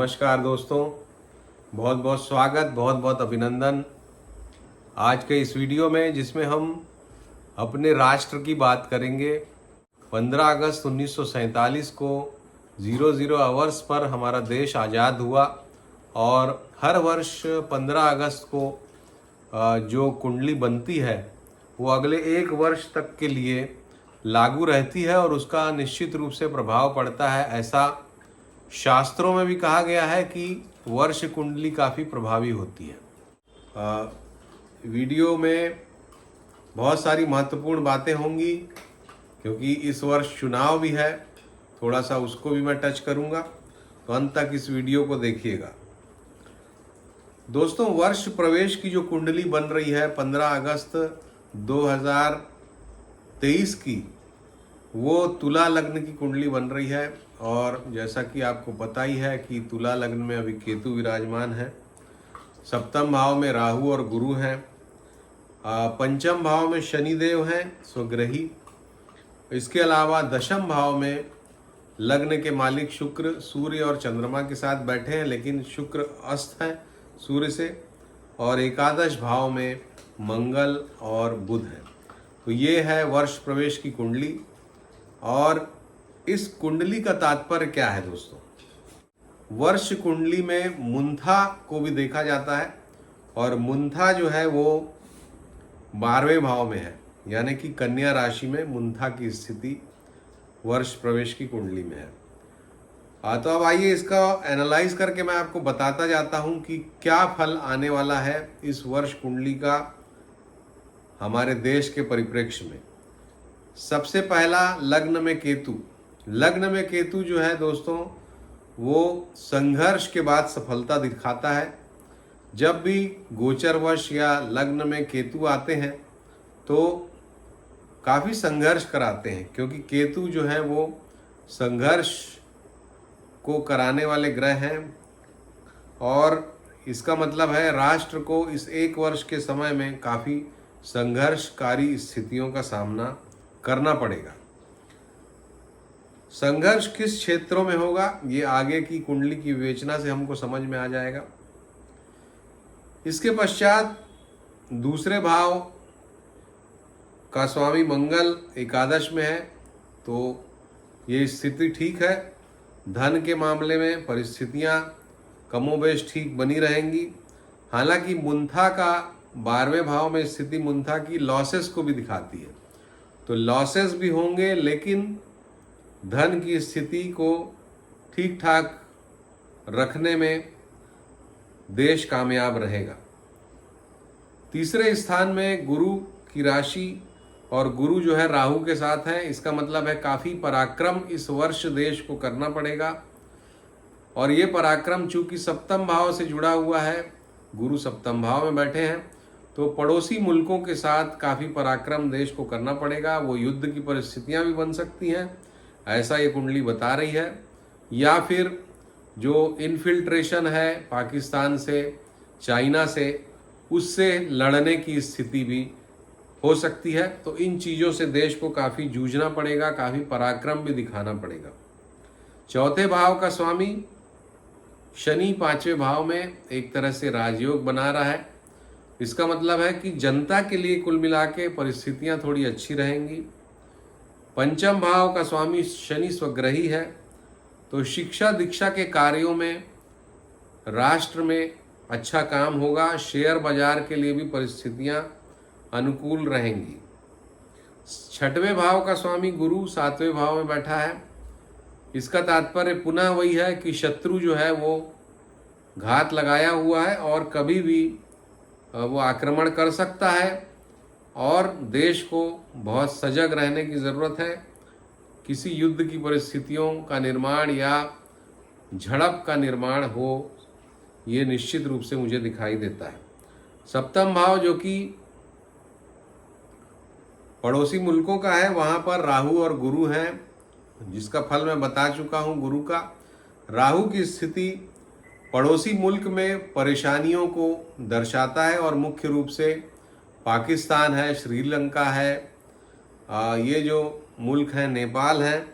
नमस्कार दोस्तों, बहुत बहुत स्वागत, बहुत बहुत अभिनंदन आज के इस वीडियो में, जिसमें हम अपने राष्ट्र की बात करेंगे। 15 अगस्त 1947 को 00 आवर्स पर हमारा देश आज़ाद हुआ और हर वर्ष 15 अगस्त को जो कुंडली बनती है वो अगले एक वर्ष तक के लिए लागू रहती है और उसका निश्चित रूप से प्रभाव पड़ता है। ऐसा शास्त्रों में भी कहा गया है कि वर्ष कुंडली काफ़ी प्रभावी होती है। वीडियो में बहुत सारी महत्वपूर्ण बातें होंगी क्योंकि इस वर्ष चुनाव भी है, थोड़ा सा उसको भी मैं टच करूंगा, तो अंत तक इस वीडियो को देखिएगा। दोस्तों, वर्ष प्रवेश की जो कुंडली बन रही है 15 अगस्त 2023 की, वो तुला लग्न की कुंडली बन रही है। और जैसा कि आपको पता ही है कि तुला लग्न में अभी केतु विराजमान है, सप्तम भाव में राहु और गुरु हैं, पंचम भाव में शनिदेव हैं स्वग्रही। इसके अलावा दशम भाव में लग्न के मालिक शुक्र सूर्य और चंद्रमा के साथ बैठे हैं, लेकिन शुक्र अस्त है सूर्य से, और एकादश भाव में मंगल और बुध है। तो ये है वर्ष प्रवेश की कुंडली। और इस कुंडली का तात्पर्य क्या है दोस्तों? वर्ष कुंडली में मुंथा को भी देखा जाता है और मुंथा जो है वो 12वें भाव में है, यानी कि कन्या राशि में मुंथा की स्थिति वर्ष प्रवेश की कुंडली में है। तो अब आइए इसका एनालाइज करके मैं आपको बताता जाता हूं कि क्या फल आने वाला है इस वर्ष कुंडली का हमारे देश के परिप्रेक्ष्य में। सबसे पहला, लग्न में केतु। लग्न में केतु जो है दोस्तों, वो संघर्ष के बाद सफलता दिखाता है। जब भी गोचरवश या लग्न में केतु आते हैं तो काफ़ी संघर्ष कराते हैं, क्योंकि केतु जो है वो संघर्ष को कराने वाले ग्रह हैं। और इसका मतलब है राष्ट्र को इस एक वर्ष के समय में काफ़ी संघर्षकारी स्थितियों का सामना करना पड़ेगा। संघर्ष किस क्षेत्रों में होगा, ये आगे की कुंडली की विवेचना से हमको समझ में आ जाएगा। इसके पश्चात दूसरे भाव का स्वामी मंगल एकादश में है, तो ये स्थिति ठीक है। धन के मामले में परिस्थितियां कमोबेश ठीक बनी रहेंगी। हालांकि मुंथा का 12वें भाव में स्थिति मुंथा की लॉसेस को भी दिखाती है, तो लॉसेस भी होंगे, लेकिन धन की स्थिति को ठीक ठाक रखने में देश कामयाब रहेगा। तीसरे स्थान में गुरु की राशि, और गुरु जो है राहु के साथ है। इसका मतलब है काफ़ी पराक्रम इस वर्ष देश को करना पड़ेगा। और ये पराक्रम चूंकि सप्तम भाव से जुड़ा हुआ है, गुरु सप्तम भाव में बैठे हैं, तो पड़ोसी मुल्कों के साथ काफ़ी पराक्रम देश को करना पड़ेगा। वो युद्ध की परिस्थितियां भी बन सकती हैं, ऐसा ये कुंडली बता रही है। या फिर जो इन्फिल्ट्रेशन है पाकिस्तान से, चाइना से, उससे लड़ने की स्थिति भी हो सकती है। तो इन चीज़ों से देश को काफ़ी जूझना पड़ेगा, काफ़ी पराक्रम भी दिखाना पड़ेगा। चौथे भाव का स्वामी शनि 5वें भाव में एक तरह से राजयोग बना रहा है। इसका मतलब है कि जनता के लिए कुल मिला के परिस्थितियाँ थोड़ी अच्छी रहेंगी। पंचम भाव का स्वामी शनि स्वग्रही है, तो शिक्षा दीक्षा के कार्यों में राष्ट्र में अच्छा काम होगा। शेयर बाजार के लिए भी परिस्थितियां अनुकूल रहेंगी। 6वें भाव का स्वामी गुरु 7वें भाव में बैठा है। इसका तात्पर्य पुनः वही है कि शत्रु जो है वो घात लगाया हुआ है और कभी भी वो आक्रमण कर सकता है, और देश को बहुत सजग रहने की ज़रूरत है। किसी युद्ध की परिस्थितियों का निर्माण या झड़प का निर्माण हो, ये निश्चित रूप से मुझे दिखाई देता है। सप्तम भाव जो कि पड़ोसी मुल्कों का है, वहाँ पर राहु और गुरु हैं, जिसका फल मैं बता चुका हूँ गुरु का। राहु की स्थिति पड़ोसी मुल्क में परेशानियों को दर्शाता है, और मुख्य रूप से पाकिस्तान है, श्रीलंका है, ये जो मुल्क हैं नेपाल हैं,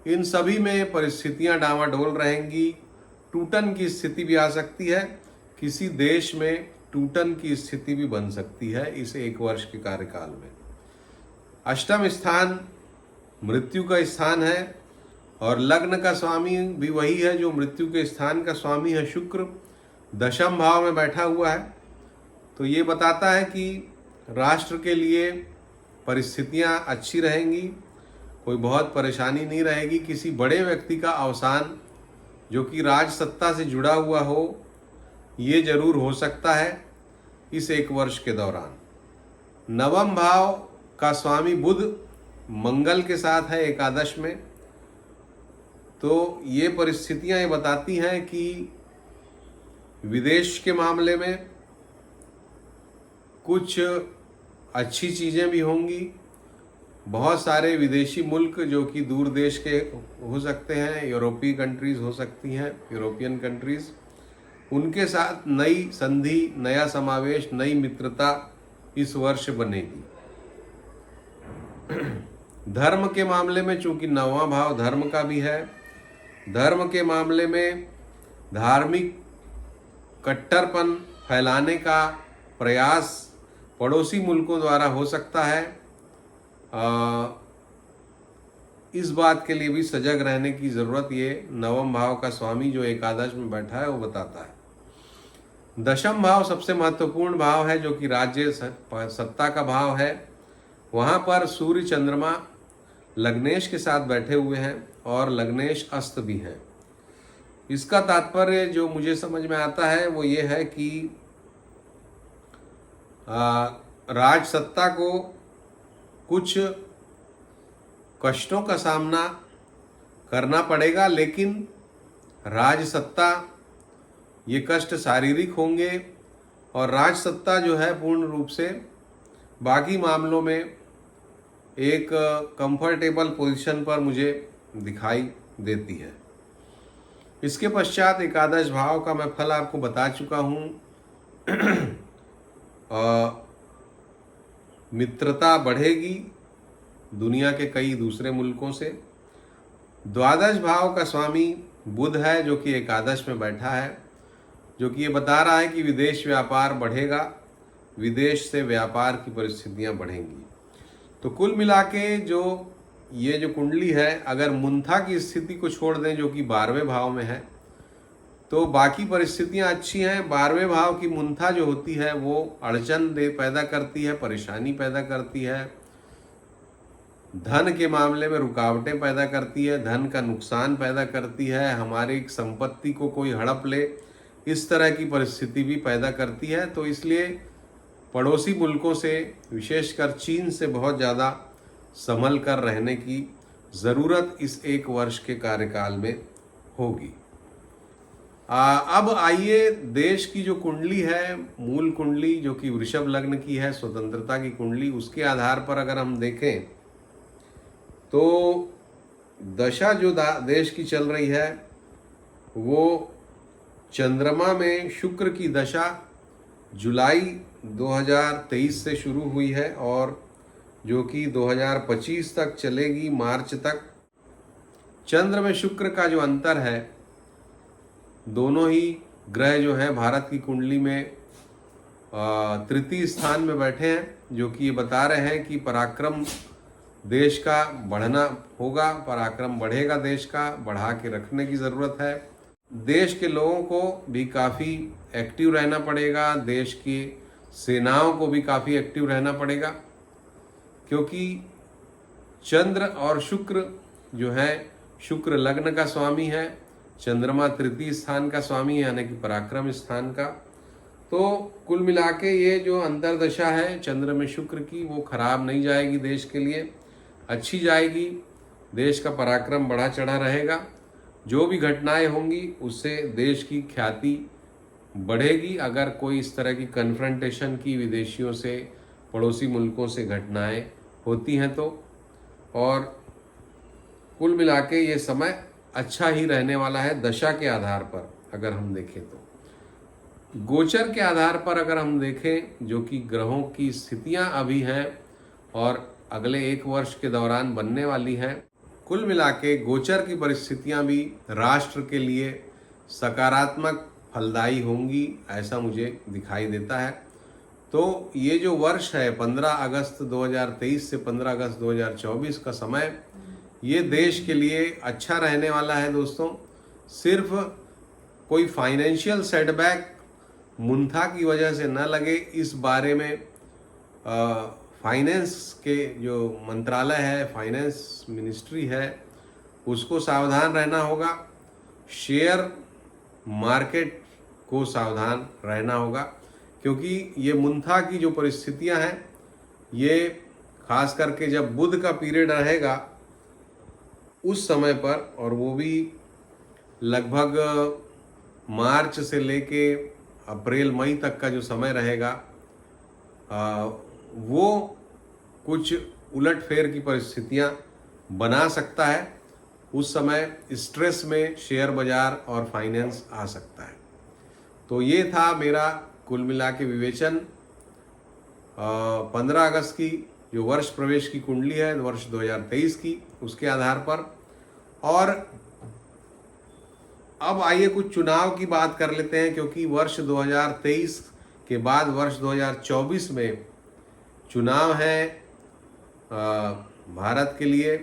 इन सभी में परिस्थितियां डामाडोल रहेंगी। टूटन की स्थिति भी आ सकती है, किसी देश में टूटन की स्थिति भी बन सकती है इस 1 वर्ष के कार्यकाल में। अष्टम स्थान मृत्यु का स्थान है और लग्न का स्वामी भी वही है जो मृत्यु के स्थान का स्वामी है, शुक्र दशम भाव में बैठा हुआ है। तो ये बताता है कि राष्ट्र के लिए परिस्थितियां अच्छी रहेंगी, कोई बहुत परेशानी नहीं रहेगी। किसी बड़े व्यक्ति का अवसान जो कि राज सत्ता से जुड़ा हुआ हो, ये जरूर हो सकता है इस 1 वर्ष के दौरान। नवम भाव का स्वामी बुध मंगल के साथ है एकादश में, तो ये परिस्थितियां ये बताती हैं कि विदेश के मामले में कुछ अच्छी चीज़ें भी होंगी। बहुत सारे विदेशी मुल्क जो कि दूर देश के हो सकते हैं, यूरोपीय कंट्रीज़ हो सकती हैं, यूरोपियन कंट्रीज़, उनके साथ नई संधि, नया समावेश, नई मित्रता इस वर्ष बनेगी। धर्म के मामले में चूंकि 9वां भाव धर्म का भी है, धर्म के मामले में धार्मिक कट्टरपन फैलाने का प्रयास पड़ोसी मुल्कों द्वारा हो सकता है। इस बात के लिए भी सजग रहने की ज़रूरत ये 9वें भाव का स्वामी जो एकादश में बैठा है वो बताता है। दशम भाव सबसे महत्वपूर्ण भाव है जो कि राज्य सत्ता का भाव है। वहाँ पर सूर्य चंद्रमा लग्नेश के साथ बैठे हुए हैं और लग्नेश अस्त भी हैं। इसका तात्पर्य जो मुझे समझ में आता है वो ये है कि राज सत्ता को कुछ कष्टों का सामना करना पड़ेगा, लेकिन राज सत्ता ये कष्ट शारीरिक होंगे और राज सत्ता जो है पूर्ण रूप से बाकी मामलों में एक कंफर्टेबल पोजीशन पर मुझे दिखाई देती है। इसके पश्चात एकादश भाव का मैं फल आपको बता चुका हूँ। मित्रता बढ़ेगी दुनिया के कई दूसरे मुल्कों से। द्वादश भाव का स्वामी बुध है जो कि एकादश में बैठा है, जो कि ये बता रहा है कि विदेश व्यापार बढ़ेगा, विदेश से व्यापार की परिस्थितियां बढ़ेंगी। तो कुल मिला के जो ये जो कुंडली है, अगर मुंथा की स्थिति को छोड़ दें जो कि 12वें भाव में है, तो बाकी परिस्थितियां अच्छी हैं। 12वें भाव की मुंथा जो होती है वो अड़चन पैदा करती है, परेशानी पैदा करती है, धन के मामले में रुकावटें पैदा करती है, धन का नुकसान पैदा करती है, हमारी संपत्ति को कोई हड़प ले, इस तरह की परिस्थिति भी पैदा करती है। तो इसलिए पड़ोसी मुल्कों से, विशेषकर चीन से बहुत ज़्यादा संभल कर रहने की ज़रूरत इस 1 वर्ष के कार्यकाल में होगी। अब आइए देश की जो कुंडली है, मूल कुंडली जो कि वृषभ लग्न की है, स्वतंत्रता की कुंडली, उसके आधार पर अगर हम देखें तो दशा जो देश की चल रही है वो चंद्रमा में शुक्र की दशा जुलाई 2023 से शुरू हुई है और जो कि 2025 तक चलेगी, मार्च तक। चंद्र में शुक्र का जो अंतर है, दोनों ही ग्रह जो हैं भारत की कुंडली में तृतीय स्थान में बैठे हैं, जो कि ये बता रहे हैं कि पराक्रम देश का बढ़ना होगा, पराक्रम बढ़ेगा, देश का बढ़ा के रखने की ज़रूरत है। देश के लोगों को भी काफ़ी एक्टिव रहना पड़ेगा, देश की सेनाओं को भी काफ़ी एक्टिव रहना पड़ेगा, क्योंकि चंद्र और शुक्र जो है, शुक्र लग्न का स्वामी है, चंद्रमा तृतीय स्थान का स्वामी है यानी कि पराक्रम स्थान का। तो कुल मिला के ये जो अंतर्दशा है चंद्र में शुक्र की, वो खराब नहीं जाएगी, देश के लिए अच्छी जाएगी, देश का पराक्रम बढ़ा चढ़ा रहेगा। जो भी घटनाएं होंगी उससे देश की ख्याति बढ़ेगी। अगर कोई इस तरह की कन्फ्रंटेशन की विदेशियों से, पड़ोसी मुल्कों से घटनाएं होती हैं तो, और कुल मिला के ये समय अच्छा ही रहने वाला है दशा के आधार पर अगर हम देखें तो। गोचर के आधार पर अगर हम देखें, जो कि ग्रहों की स्थितियां अभी हैं और अगले 1 वर्ष के दौरान बनने वाली हैं, कुल मिला के गोचर की परिस्थितियां भी राष्ट्र के लिए सकारात्मक फलदायी होंगी, ऐसा मुझे दिखाई देता है। तो ये जो वर्ष है 15 अगस्त 2023 से 15 अगस्त 2024 का समय, ये देश के लिए अच्छा रहने वाला है दोस्तों। सिर्फ कोई फाइनेंशियल सेटबैक मुंथा की वजह से न लगे, इस बारे में फाइनेंस के जो मंत्रालय है, फाइनेंस मिनिस्ट्री है, उसको सावधान रहना होगा। शेयर मार्केट को सावधान रहना होगा, क्योंकि ये मुंथा की जो परिस्थितियां हैं, ये खास करके जब बुध का पीरियड रहेगा उस समय पर, और वो भी लगभग मार्च से लेके अप्रैल मई तक का जो समय रहेगा, वो कुछ उलटफेर की परिस्थितियां बना सकता है। उस समय स्ट्रेस में शेयर बाजार और फाइनेंस आ सकता है। तो ये था मेरा कुल मिला के विवेचन 15 अगस्त की जो वर्ष प्रवेश की कुंडली है वर्ष 2023 की, उसके आधार पर। और अब आइए कुछ चुनाव की बात कर लेते हैं, क्योंकि वर्ष 2023 के बाद वर्ष 2024 में चुनाव है भारत के लिए,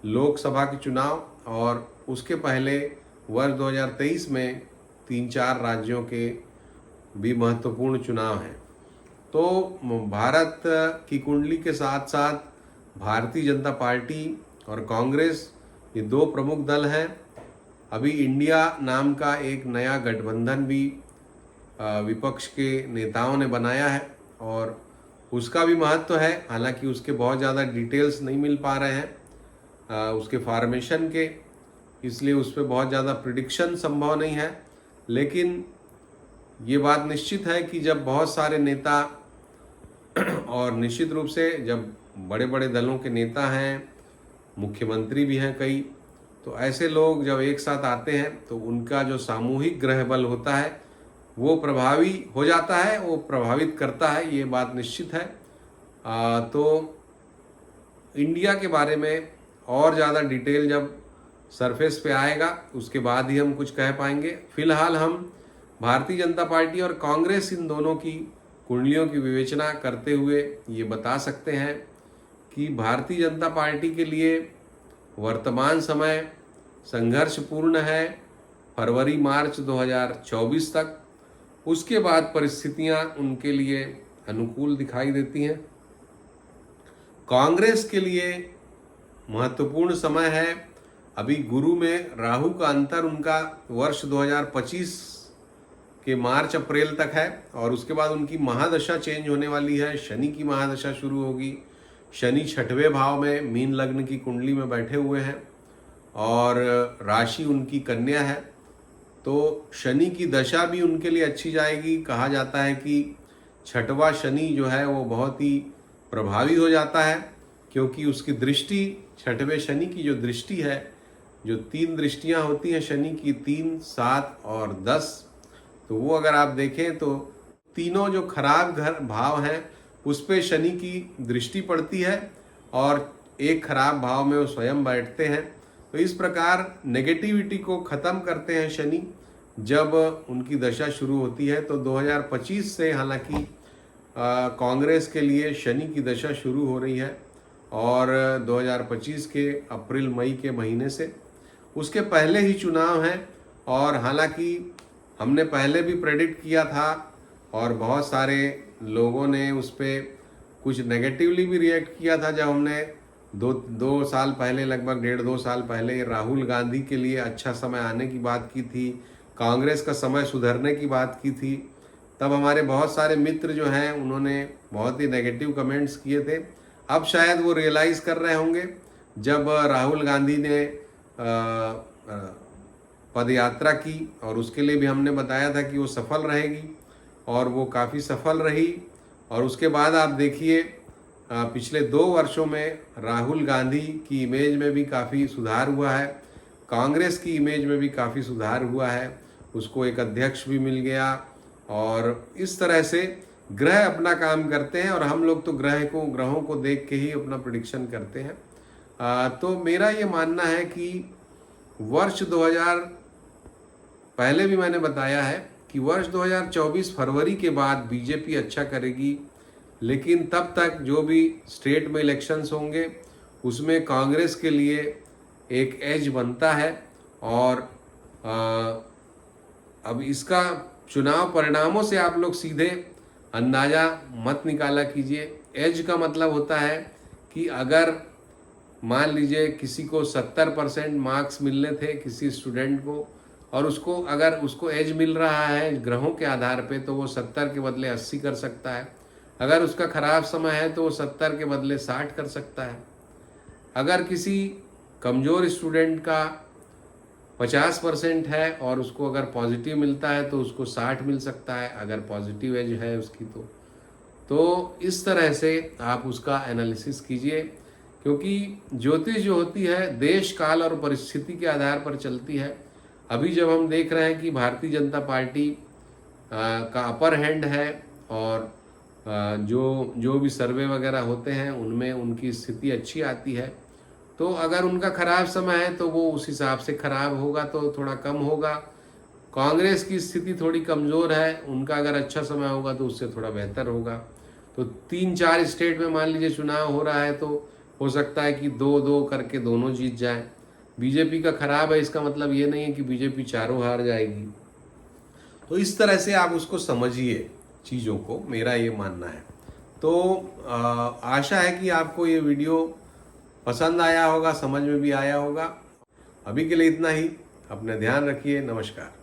लोकसभा के चुनाव, और उसके पहले वर्ष 2023 में 3-4 राज्यों के भी महत्वपूर्ण चुनाव हैं। तो भारत की कुंडली के साथ साथ भारतीय जनता पार्टी और कांग्रेस, ये दो प्रमुख दल हैं। अभी इंडिया नाम का एक नया गठबंधन भी विपक्ष के नेताओं ने बनाया है, और उसका भी महत्व है। हालांकि उसके बहुत ज़्यादा डिटेल्स नहीं मिल पा रहे हैं उसके फॉर्मेशन के, इसलिए उस पर बहुत ज़्यादा प्रिडिक्शन संभव नहीं है। लेकिन ये बात निश्चित है कि जब बहुत सारे नेता और निश्चित रूप से जब बड़े बड़े दलों के नेता हैं, मुख्यमंत्री भी हैं कई, तो ऐसे लोग जब एक साथ आते हैं तो उनका जो सामूहिक ग्रह बल होता है वो प्रभावी हो जाता है, वो प्रभावित करता है, ये बात निश्चित है। तो इंडिया के बारे में और ज़्यादा डिटेल जब सरफेस पे आएगा उसके बाद ही हम कुछ कह पाएंगे। फिलहाल हम भारतीय जनता पार्टी और कांग्रेस, इन दोनों की कुंडलियों की विवेचना करते हुए ये बता सकते हैं कि भारतीय जनता पार्टी के लिए वर्तमान समय संघर्षपूर्ण है फरवरी मार्च 2024 तक। उसके बाद परिस्थितियां उनके लिए अनुकूल दिखाई देती हैं। कांग्रेस के लिए महत्वपूर्ण समय है। अभी गुरु में राहु का अंतर उनका वर्ष 2025 के मार्च अप्रैल तक है, और उसके बाद उनकी महादशा चेंज होने वाली है। शनि की महादशा शुरू होगी। शनि 6वें भाव में मीन लग्न की कुंडली में बैठे हुए हैं, और राशि उनकी कन्या है। तो शनि की दशा भी उनके लिए अच्छी जाएगी। कहा जाता है कि 6वां शनि जो है वो बहुत ही प्रभावी हो जाता है, क्योंकि उसकी दृष्टि, 6वें शनि की जो दृष्टि है, जो 3 दृष्टियां होती हैं शनि की, 3, 7 और 10, तो वो अगर आप देखें तो तीनों जो खराब घर भाव हैं उस पे शनि की दृष्टि पड़ती है, और एक खराब भाव में वो स्वयं बैठते हैं। तो इस प्रकार नेगेटिविटी को ख़त्म करते हैं शनि जब उनकी दशा शुरू होती है। तो 2025 से हालांकि कांग्रेस के लिए शनि की दशा शुरू हो रही है, और 2025 के अप्रैल मई के महीने से, उसके पहले ही चुनाव हैं। और हालांकि हमने पहले भी प्रेडिक्ट किया था, और बहुत सारे लोगों ने उस पर कुछ नेगेटिवली भी रिएक्ट किया था, जब हमने दो साल पहले, लगभग 1.5-2 साल पहले राहुल गांधी के लिए अच्छा समय आने की बात की थी, कांग्रेस का समय सुधरने की बात की थी। तब हमारे बहुत सारे मित्र जो हैं उन्होंने बहुत ही नेगेटिव कमेंट्स किए थे। अब शायद वो रियलाइज़ कर रहे होंगे, जब राहुल गांधी ने पद यात्रा की, और उसके लिए भी हमने बताया था कि वो सफल रहेगी, और वो काफ़ी सफल रही। और उसके बाद आप देखिए पिछले 2 वर्षों में राहुल गांधी की इमेज में भी काफ़ी सुधार हुआ है, कांग्रेस की इमेज में भी काफ़ी सुधार हुआ है। उसको एक अध्यक्ष भी मिल गया, और इस तरह से ग्रह अपना काम करते हैं, और हम लोग तो ग्रहों को देख के ही अपना प्रेडिक्शन करते हैं। तो मेरा ये मानना है कि वर्ष पहले भी मैंने बताया है कि वर्ष 2024 फरवरी के बाद बीजेपी अच्छा करेगी, लेकिन तब तक जो भी स्टेट में इलेक्शंस होंगे उसमें कांग्रेस के लिए एक एज बनता है। और अब इसका चुनाव परिणामों से आप लोग सीधे अंदाज़ा मत निकाला कीजिए। एज का मतलब होता है कि अगर मान लीजिए किसी को 70% मार्क्स मिलने थे किसी स्टूडेंट को, और उसको एज मिल रहा है ग्रहों के आधार पे, तो वो 70 के बदले 80 कर सकता है। अगर उसका खराब समय है तो वो 70 के बदले 60 कर सकता है। अगर किसी कमज़ोर स्टूडेंट का 50% है और उसको अगर पॉजिटिव मिलता है तो उसको 60 मिल सकता है, अगर पॉजिटिव एज है उसकी तो इस तरह से आप उसका एनालिसिस कीजिए, क्योंकि ज्योतिष जो होती है देश काल और परिस्थिति के आधार पर चलती है। अभी जब हम देख रहे हैं कि भारतीय जनता पार्टी का अपर हैंड है और जो भी सर्वे वगैरह होते हैं उनमें उनकी स्थिति अच्छी आती है, तो अगर उनका खराब समय है तो वो उस हिसाब से खराब होगा तो थोड़ा कम होगा। कांग्रेस की स्थिति थोड़ी कमज़ोर है, उनका अगर अच्छा समय होगा तो उससे थोड़ा बेहतर होगा। तो 3-4 स्टेट में मान लीजिए चुनाव हो रहा है तो हो सकता है कि 2-2 करके दोनों जीत जाएं। बीजेपी का खराब है, इसका मतलब ये नहीं है कि बीजेपी चारों हार जाएगी। तो इस तरह से आप उसको समझिए चीज़ों को, मेरा ये मानना है। तो आशा है कि आपको ये वीडियो पसंद आया होगा, समझ में भी आया होगा। अभी के लिए इतना ही। अपना ध्यान रखिए। नमस्कार।